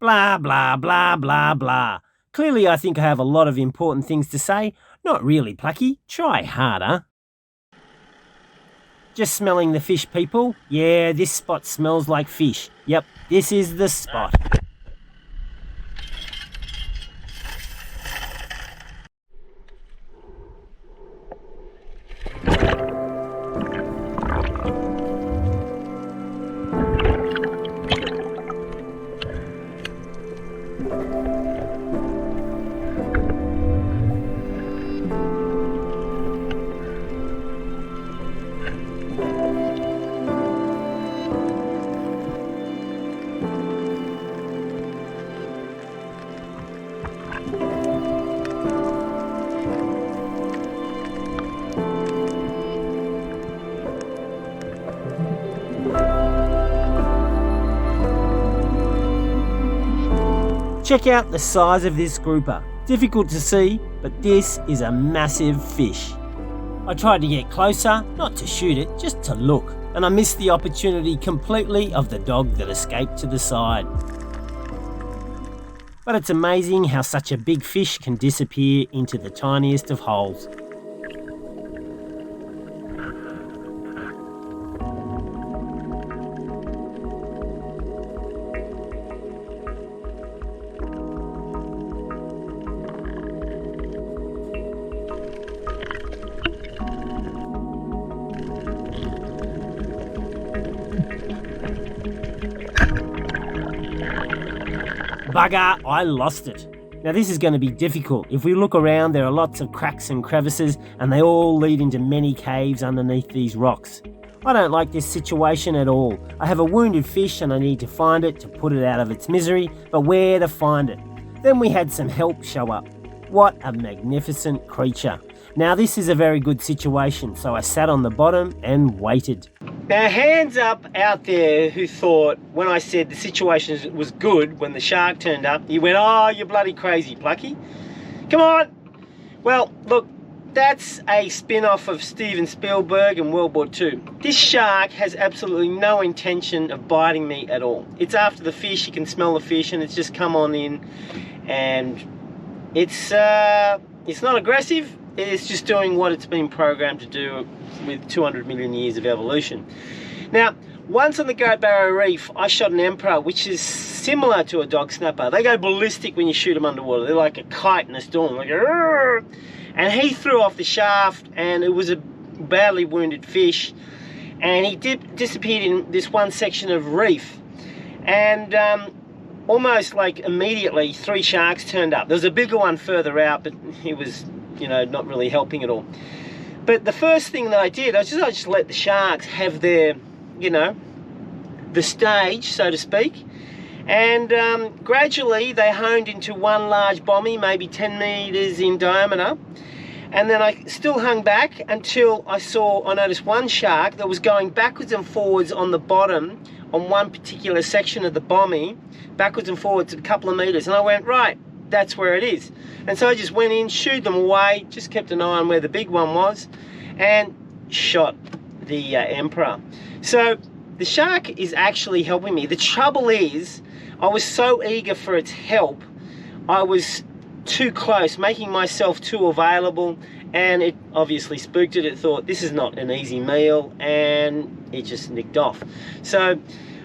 Blah, blah, blah, blah, blah. Clearly I think I have a lot of important things to say. Not really, Plucky. Try harder. Just smelling the fish, people. Yeah, this spot smells like fish. Yep, this is the spot. Check out the size of this grouper. Difficult to see, but this is a massive fish. I tried to get closer, not to shoot it, just to look, and I missed the opportunity completely of the dog that escaped to the side. But it's amazing how such a big fish can disappear into the tiniest of holes. Bugger, I lost it. Now this is going to be difficult. If we look around, there are lots of cracks and crevices and they all lead into many caves underneath these rocks. I don't like this situation at all. I have a wounded fish and I need to find it to put it out of its misery, but where to find it? Then we had some help show up. What a magnificent creature. Now this is a very good situation, so I sat on the bottom and waited. Now hands up out there who thought when I said the situation was good when the shark turned up, you went, oh, you're bloody crazy, Plucky. Come on. Well, look, that's a spin-off of Steven Spielberg and World War II. This shark has absolutely no intention of biting me at all. It's after the fish, you can smell the fish, and it's just come on in, and it's not aggressive. It's just doing what it's been programmed to do with 200 million years of evolution. Now, once on the Great Barrier Reef, I shot an emperor, which is similar to a dog snapper. They go ballistic when you shoot them underwater. They're like a kite in a storm, like "Arr!" And he threw off the shaft, and it was a badly wounded fish, and he disappeared in this one section of reef, and almost like immediately 3 sharks turned up. There was a bigger one further out, but he was, you know, not really helping at all. But the first thing that I did, I just let the sharks have their, you know, the stage, so to speak. And gradually they honed into one large bommy, maybe 10 meters in diameter. And then I still hung back until I noticed one shark that was going backwards and forwards on the bottom on one particular section of the bommy, backwards and forwards a couple of meters. And I went, right, that's where it is. And so I just went in, shooed them away, just kept an eye on where the big one was, and shot the emperor. So the shark is actually helping me. The trouble is, I was so eager for its help, I was too close, making myself too available, and it obviously spooked it. It thought, this is not an easy meal, and it just nicked off. So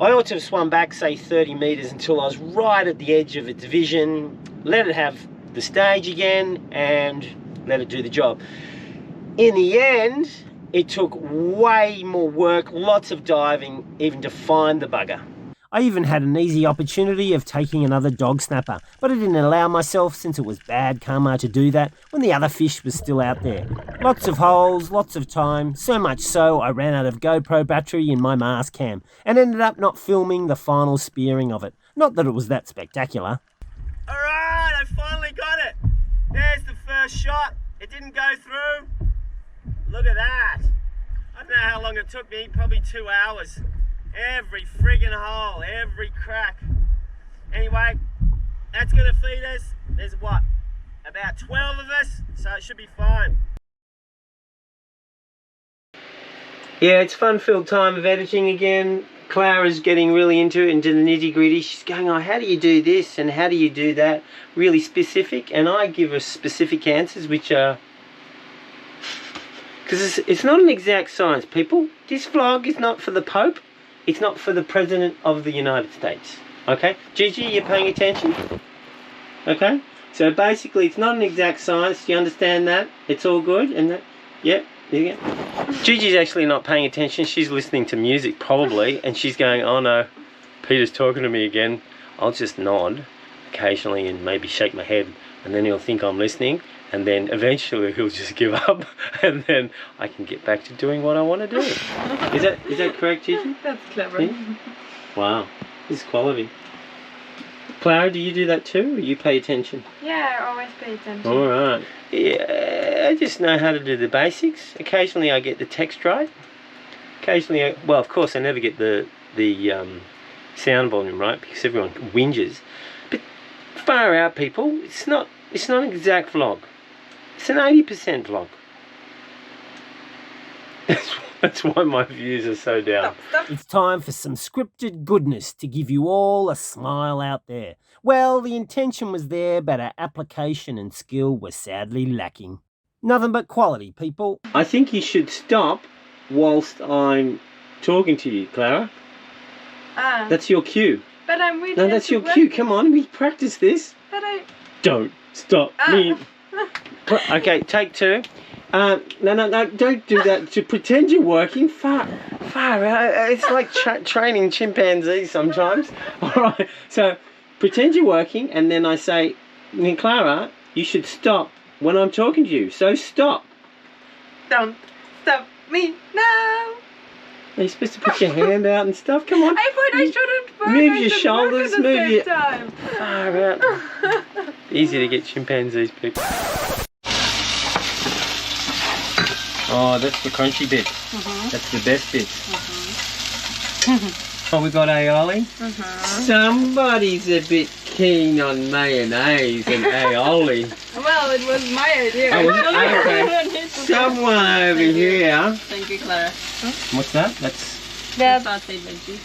I ought to have swum back, say 30 meters until I was right at the edge of its vision, let it have the stage again, and let it do the job. In the end, it took way more work, lots of diving, even to find the bugger. I even had an easy opportunity of taking another dog snapper, but I didn't allow myself since it was bad karma to do that when the other fish was still out there. Lots of holes, lots of time, so much so I ran out of GoPro battery in my mast cam and ended up not filming the final spearing of it. Not that it was that spectacular. Alright, I finally got it. There's the first shot. It didn't go through. Look at that. I don't know how long it took me, probably 2 hours. Every friggin' hole, every crack. Anyway, that's gonna feed us. There's what, about 12 of us, so it should be fine. Yeah, it's fun-filled time of editing again. Clara's getting really into the nitty gritty. She's going, oh, how do you do this and how do you do that? Really specific. And I give her specific answers, which are... Because it's not an exact science, people. This vlog is not for the Pope. It's not for the President of the United States. Okay? Gigi, you're paying attention? Okay? So basically, it's not an exact science. Do you understand that? It's all good? And that... Yep. There you go. Gigi's actually not paying attention. She's listening to music, probably. And she's going, oh no, Peter's talking to me again. I'll just nod occasionally and maybe shake my head. And then he'll think I'm listening. And then eventually he'll just give up, and then I can get back to doing what I want to do. Is that correct, Gigi? That's clever. Yeah? Wow, this is quality. Clara, do you do that too, or you pay attention? Yeah, I always pay attention. All right. Yeah, I just know how to do the basics. Occasionally I get the text right. Occasionally, well, of course, I never get the sound volume right because everyone whinges. But far out, people. It's not an exact vlog. It's an 80% vlog. That's why my views are so down. Stop. It's time for some scripted goodness to give you all a smile out there. Well, the intention was there, but our application and skill were sadly lacking. Nothing but quality, people. I think you should stop whilst I'm talking to you, Clara. That's your cue. But I'm really... No, that's your cue. Come on, we practice this. But I... Don't stop me. Okay, take two. No, don't do that. To pretend you're working, far out. It's like training chimpanzees sometimes. All right, so pretend you're working, and then I say, Clara, you should stop when I'm talking to you. So stop. Don't stop me now. Are you supposed to put your hand out and stuff? Come on. I thought I shouldn't work. Move your shoulders, move your... time. Far out. Easy to get chimpanzees, people. Oh, that's the crunchy bit. That's the best bit. Oh, we got aioli. Somebody's a bit keen on mayonnaise and aioli. Well, it was my idea. Oh, was it? Okay. Someone over here. Thank you, Clara. What's that? That's sausage veggies.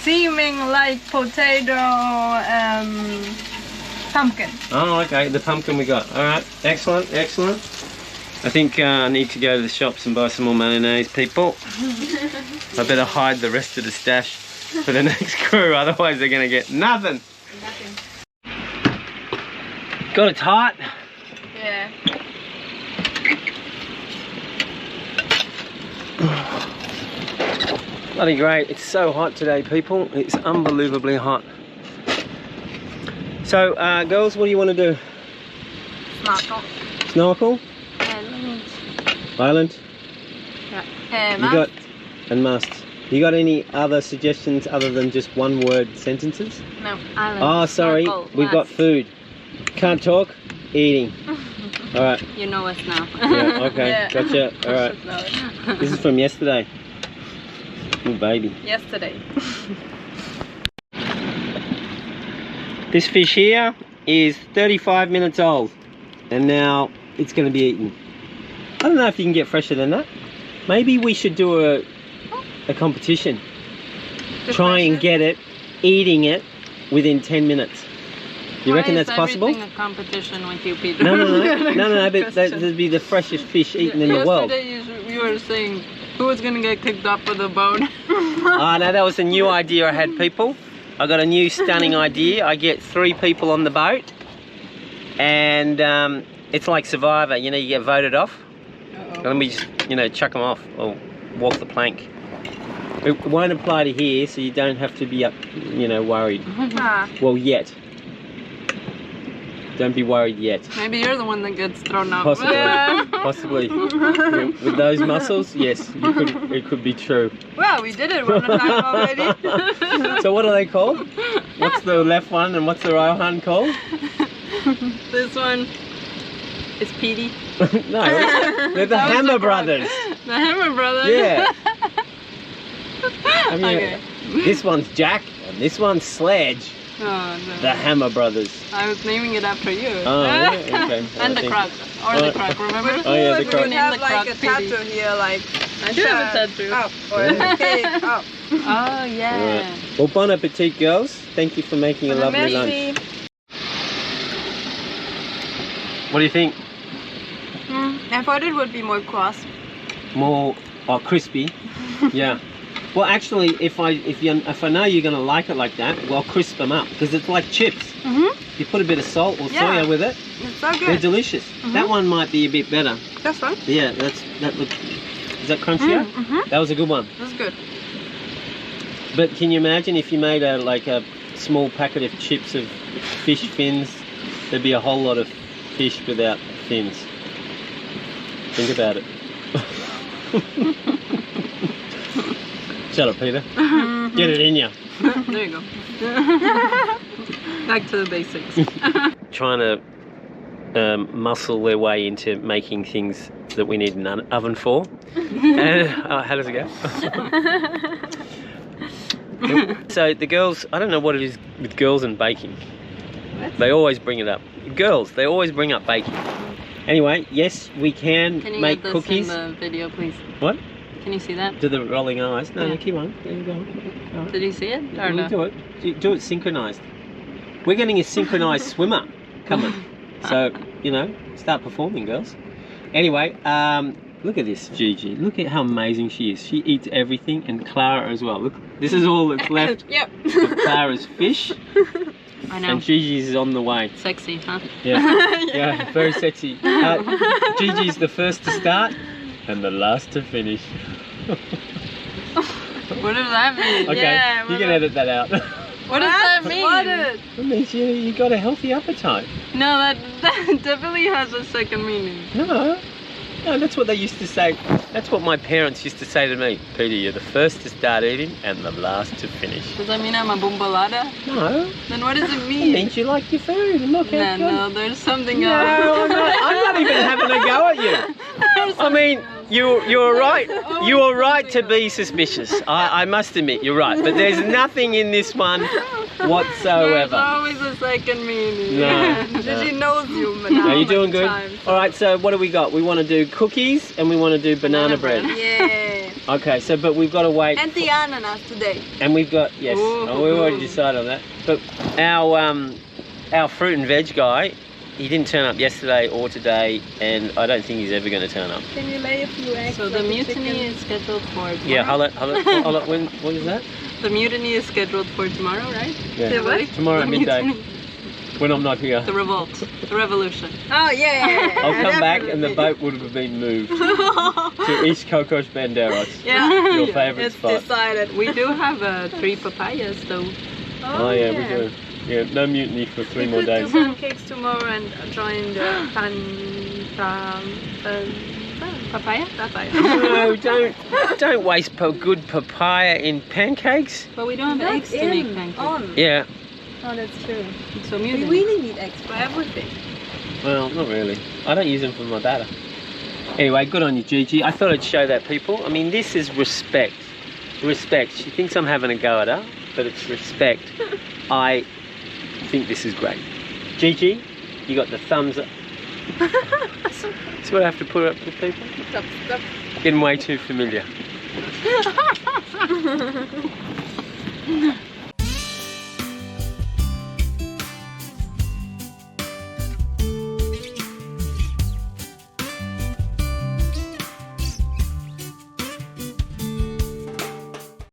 Seeming like potato, pumpkin. Oh, okay. The pumpkin we got. All right. Excellent. Excellent. I think I need to go to the shops and buy some more mayonnaise, people. I better hide the rest of the stash for the next crew, otherwise they're going to get nothing. Got it tight? Yeah. Bloody great. It's so hot today, people. It's unbelievably hot. So, girls, what do you want to do? Snorkel. Snorkel? Island? Yeah. You got... And must. You got any other suggestions other than just one word sentences? No, island. Oh, sorry. Snorkel, We've got food. Can't talk? Eating. Alright. You know us now. Yeah, okay. Yeah. Gotcha. Alright. This is from yesterday. Oh, baby. Yesterday. This fish here is 35 minutes old. And now it's going to be eaten. I don't know if you can get fresher than that. Maybe we should do a competition. Try and get it, eating it within 10 minutes. You reckon that's possible? A competition with you, Peter? No, but that'd be the freshest fish eaten in the world. Yesterday you were saying who was going to get kicked up with a bone. Oh, no, that was a new idea I had, people. I got a new stunning idea. I get 3 people on the boat. And it's like Survivor, you know, you get voted off. Let me just, you know, chuck them off or walk the plank. It won't apply to here, so you don't have to be up, you know, worried. Well, yet. Don't be worried yet. Maybe you're the one that gets thrown out. Possibly. Possibly. With those muscles, yes, it could be true. Well, we did it one time already. So what are they called? What's the left one and what's the right one called? This one is Petey. No, they're the Hammer Brothers. The Hammer Brothers? Yeah. I mean, okay. This one's Jack and this one's Sledge. Oh, no. The Hammer Brothers. I was naming it after you. Oh, yeah, okay. And the croc. Or the croc, remember? Oh, yeah, the croc. We have like a tattoo here, like... I do have a tattoo. Up, or a cake up. Oh yeah. Right. Well, bon appetit, girls. Thank you for making a lovely lunch. What do you think? I thought it would be more cross. More crispy? Yeah. Well, actually, if I know you're gonna like it like that, well, crisp them up because it's like chips. You put a bit of salt or soya with it. It's so good. They're delicious. That one might be a bit better. That's one. Yeah, that looks. Is that crunchier? That was a good one. That's good. But can you imagine if you made a small packet of chips of fish fins? There'd be a whole lot of fish without fins. Think about it. Shut up, Peter. Get it in you. There you go. Back to the basics. Trying to muscle their way into making things that we need an oven for. And, how does it go? So the girls, I don't know what it is with girls and baking. What? They always bring it up. Girls, they always bring up baking. Anyway, yes, we can make get this cookies. in the video, please? What? Can you see that? Do the rolling eyes? No, Yeah. keep on. There you go. All right. Did you see it or You no? do it. Do it synchronized. We're getting a synchronized swimmer coming. So, start performing, girls. Anyway, look at this, Gigi. Look at how amazing she is. She eats everything, and Clara as well. Look, this is all that's left. Yep. Of Clara's fish, I know. and Gigi's is on the way. Sexy, huh? Yeah, yeah, very sexy. Gigi's the first to start, and the last to finish. What does that mean? Okay, Yeah, you can edit that out. What does that mean? It means you got a healthy appetite. No, that definitely has a second meaning. No, that's what they used to say. That's what my parents used to say to me. Peter, you're the first to start eating and the last to finish. Does that mean I'm a bumbalada? No, Then what does it it mean? means you like your food. And look how good. No, there's something No, else. I'm not even having a go at you. I mean, you're right. You are right to be suspicious. I must admit, you're right. But there's nothing in this one There's whatsoever. always a second meaning. No. Gigi knows you, but Are you doing good? All right. So what do we got? We want to do cookies and we want to do banana bread. Yeah. Okay. So, but we've got to wait. And the ananas today. And we've got yes. Ooh. Oh, we've already decided on that. But our fruit and veg guy, he didn't turn up yesterday or today, and I don't think he's ever going to turn up. Can you lay a few eggs? So the mutiny is scheduled for tomorrow. Yeah. Hold on. When? What is that? The mutiny is scheduled for tomorrow, right? Yeah. The what? Tomorrow at The midday mutiny. when I'm not here. The revolt. The revolution. Oh yeah. I'll come back and the boat would have been moved to East Cocos Banderas, Yeah. your favourite It's spot. decided. We do have 3 papayas though. Oh yeah, we do. Yeah, no mutiny for 3 more We could days. do pancakes tomorrow and join the Papaya? papaya. No, don't waste good papaya in pancakes. But we don't have Not eggs to make pancakes. on. Yeah, Oh, that's true. So We mutiny. really need eggs for everything. well, not really. I don't use them for my batter. Anyway, good on you, Gigi. I thought I'd show that, people. I mean, this is respect. Respect. She thinks I'm having a go at her, but it's respect. I think this is great. Gigi, you got the thumbs up. That's what I have to put up with people. Stop. Getting way too familiar.